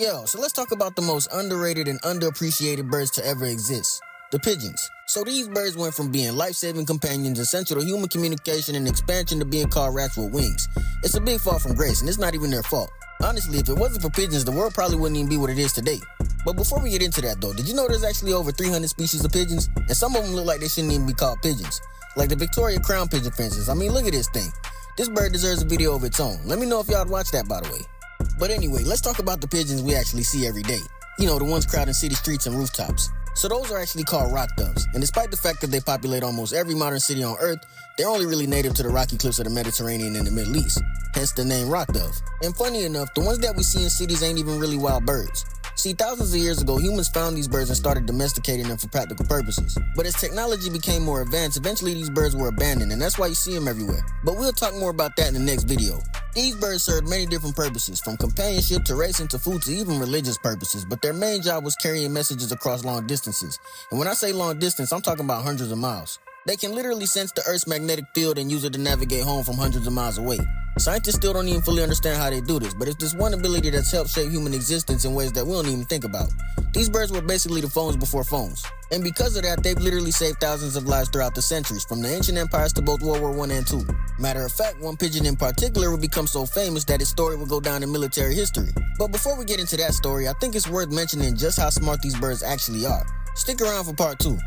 Yo, so let's talk about the most underrated and underappreciated birds to ever exist. The pigeons. So these birds went from being life-saving companions essential to human communication and expansion to being called rats with wings. It's a big fall from grace, and it's not even their fault. Honestly, if it wasn't for pigeons, the world probably wouldn't even be what it is today. But before we get into that though, did you know there's actually over 300 species of pigeons? And some of them look like they shouldn't even be called pigeons. Like the Victoria crown pigeon, for instance. I mean, look at this thing. This bird deserves a video of its own. Let me know if y'all watch that, by the way. But anyway, let's talk about the pigeons we actually see every day. You know, the ones crowding city streets and rooftops. So those are actually called rock doves. And despite the fact that they populate almost every modern city on Earth, they're only really native to the rocky cliffs of the Mediterranean and the Middle East. Hence the name rock dove. And funny enough, the ones that we see in cities ain't even really wild birds. See, thousands of years ago, humans found these birds and started domesticating them for practical purposes. But as technology became more advanced, eventually these birds were abandoned, and that's why you see them everywhere. But we'll talk more about that in the next video. These birds served many different purposes, from companionship to racing to food to even religious purposes, but their main job was carrying messages across long distances. And when I say long distance, I'm talking about hundreds of miles. They can literally sense the Earth's magnetic field and use it to navigate home from hundreds of miles away. Scientists still don't even fully understand how they do this, but it's this one ability that's helped shape human existence in ways that we don't even think about. These birds were basically the phones before phones. And because of that, they've literally saved thousands of lives throughout the centuries, from the ancient empires to both World War I and II. Matter of fact, one pigeon in particular would become so famous that its story would go down in military history. But before we get into that story, I think it's worth mentioning just how smart these birds actually are. Stick around for part 2.